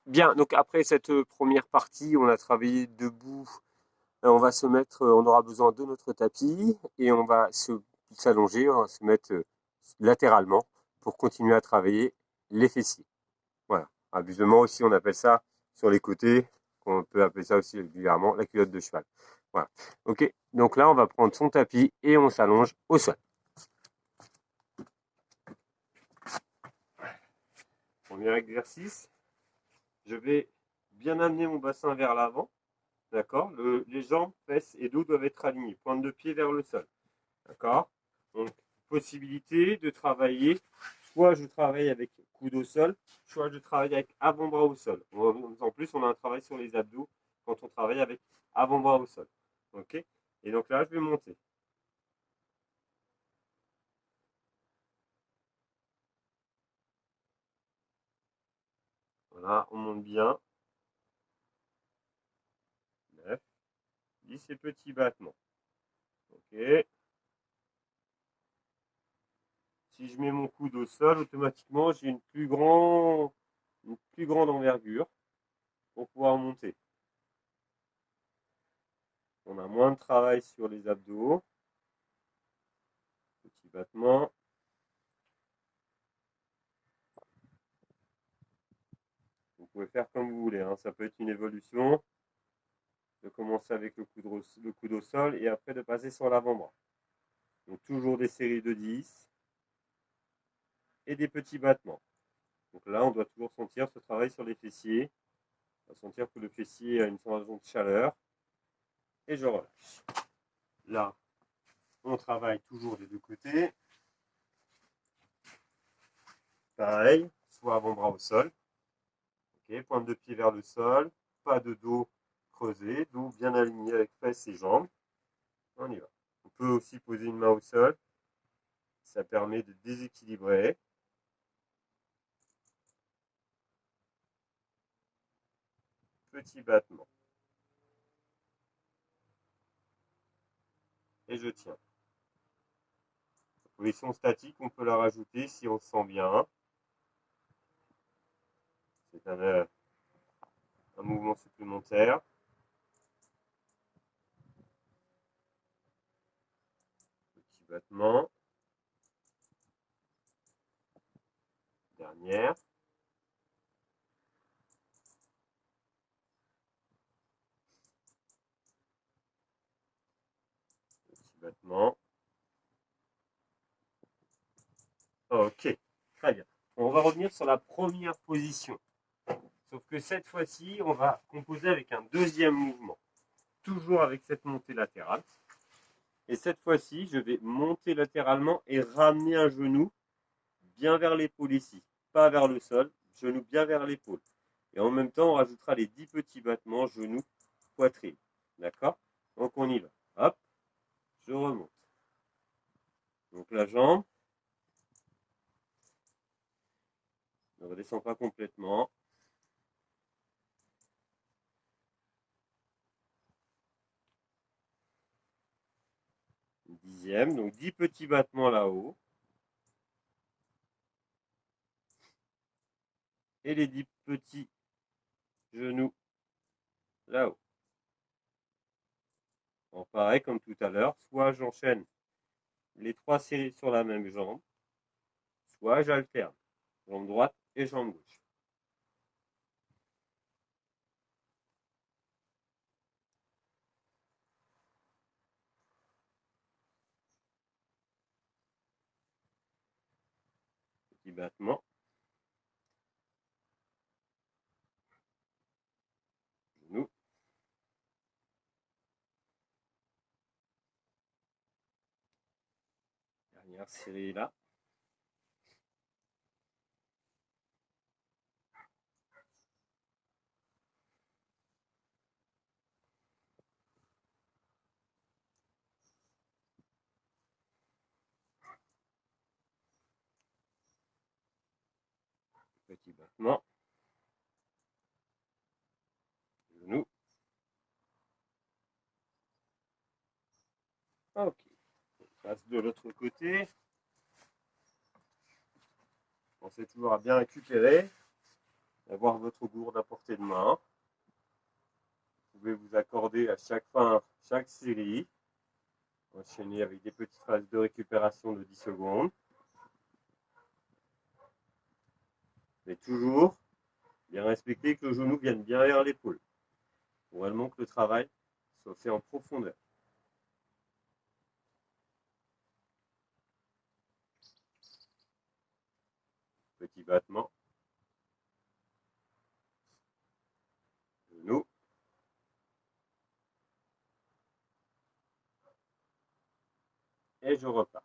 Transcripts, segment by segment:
Bien, donc après cette première partie, on a travaillé debout. On va se mettre, on aura besoin de notre tapis et on va s'allonger, on va se mettre latéralement pour continuer à travailler les fessiers. Voilà. Abusement aussi, on appelle ça sur les côtés, on peut appeler ça aussi vulgairement la culotte de cheval. Voilà. Ok, donc là, on va prendre son tapis et on s'allonge au sol. Premier exercice, je vais bien amener mon bassin vers l'avant. D'accord. Les jambes, fesses et dos doivent être alignés. Pointe de pied vers le sol. D'accord. Donc, possibilité de travailler. Soit je travaille avec coude au sol, soit je travaille avec avant-bras au sol. En plus, on a un travail sur les abdos quand on travaille avec avant-bras au sol. Ok. Et donc là, je vais monter. Voilà, on monte bien. 9, 10 et petits battements. Ok. Si je mets mon coude au sol, automatiquement, j'ai une plus grande envergure pour pouvoir monter. On a moins de travail sur les abdos. Petit battement. Vous pouvez faire comme vous voulez. Hein. Ça peut être une évolution de commencer avec le coude au sol et après de passer sur l'avant-bras. Donc toujours des séries de 10 et des petits battements. Donc là, on doit toujours sentir ce travail sur les fessiers. On va sentir que le fessier a une sensation de chaleur. Et je relâche. Là, on travaille toujours des deux côtés. Pareil, soit avant-bras au sol. Okay, pointe de pied vers le sol. Pas de dos creusé. Dos bien aligné avec fesses et jambes. On y va. On peut aussi poser une main au sol. Ça permet de déséquilibrer. Petit battement. Et je tiens. Position statique, on peut la rajouter si on se sent bien. C'est un mouvement supplémentaire. Petit battement. Dernière. Petit battement. Ok, très bien. On va revenir sur la première position. Sauf que cette fois-ci, on va composer avec un deuxième mouvement. Toujours avec cette montée latérale. Et cette fois-ci, je vais monter latéralement et ramener un genou bien vers l'épaule ici. Pas vers le sol, genou bien vers l'épaule. Et en même temps, on rajoutera les 10 petits battements, genou, poitrine. D'accord? Donc on y va. Hop, je remonte. Donc la jambe ne redescend pas complètement. Une dixième, donc 10 petits battements là-haut. Et les 10 petits genoux là-haut. Bon, pareil comme tout à l'heure, soit j'enchaîne les 3 séries sur la même jambe, soit j'alterne. Jambe droite et jambe gauche. Petit battement. Genou. Dernière série là. Petit battement. Genou. Ok. On passe de l'autre côté. Pensez toujours à bien récupérer. d'avoir votre gourde à portée de main. Vous pouvez vous accorder à chaque fin, chaque série. Enchaîner avec des petites phases de récupération de 10 secondes. Mais toujours bien respecter que le genou vienne bien vers l'épaule. Pour vraiment que le travail soit fait en profondeur. Petit battement. Genou. Et je repars.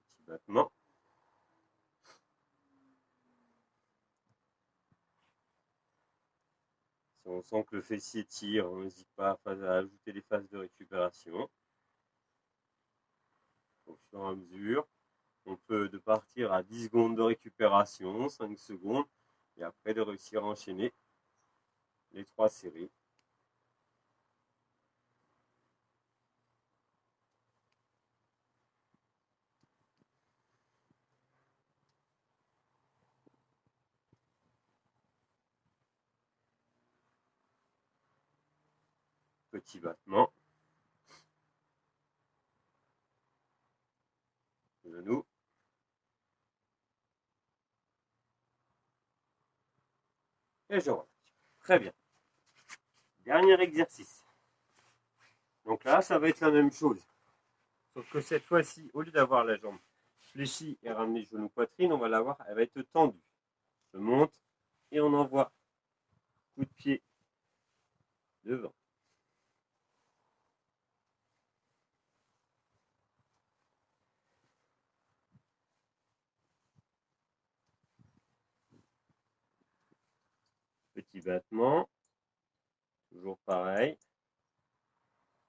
Petit battement. Si on sent que le fessier tire, on n'hésite pas à ajouter des phases de récupération. Au fur et à mesure, on peut de partir à 10 secondes de récupération, 5 secondes, et après de réussir à enchaîner les 3 séries. Petit battement. Genou. Et je relâche. Très bien. Dernier exercice. Donc là, ça va être la même chose. Sauf que cette fois-ci, au lieu d'avoir la jambe fléchie et ramener genou poitrine, on va l'avoir, elle va être tendue. Je monte et on envoie coup de pied devant. Petit battement. Toujours pareil.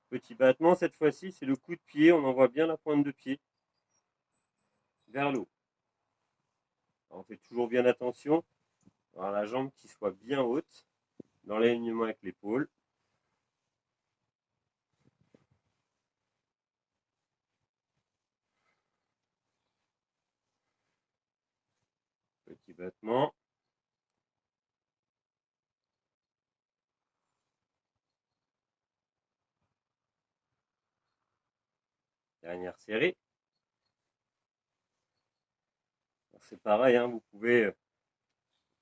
Petit battement, cette fois-ci, c'est le coup de pied. On envoie bien la pointe de pied vers le haut. On fait toujours bien attention à avoir la jambe qui soit bien haute, dans l'alignement avec l'épaule. Petit battement. Dernière série. C'est pareil, hein, vous pouvez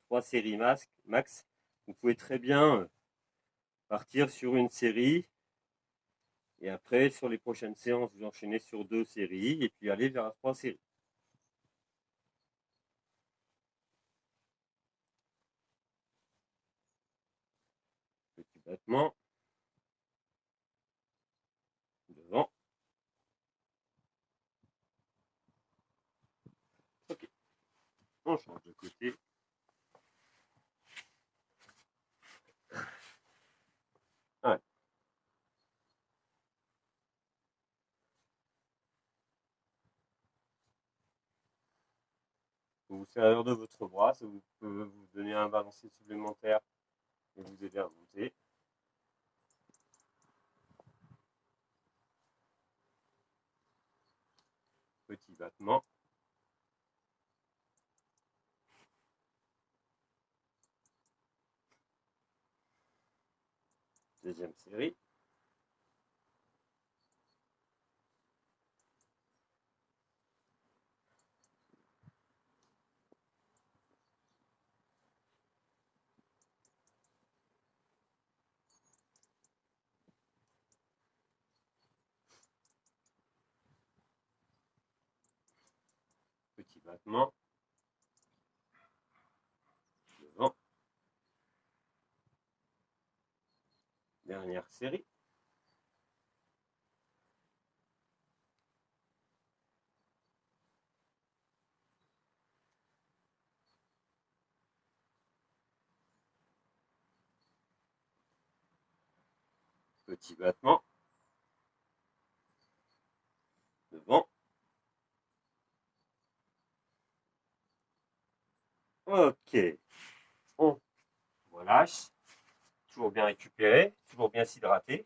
3 séries max. Vous pouvez très bien partir sur une série et après sur les prochaines séances vous enchaînez sur 2 séries et puis aller vers 3 séries. Petit battement devant. Ok, on change de côté. Ouais. Vous vous servez de votre bras, ça vous peut vous donner un balancier supplémentaire et vous aider à monter. Petit battement. Deuxième série. Petit battement. Devant. Dernière série. Petit battement. Devant. Ok. On relâche. Toujours bien récupéré, toujours bien s'hydrater.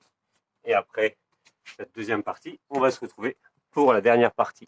Et après cette deuxième partie, on va se retrouver pour la dernière partie.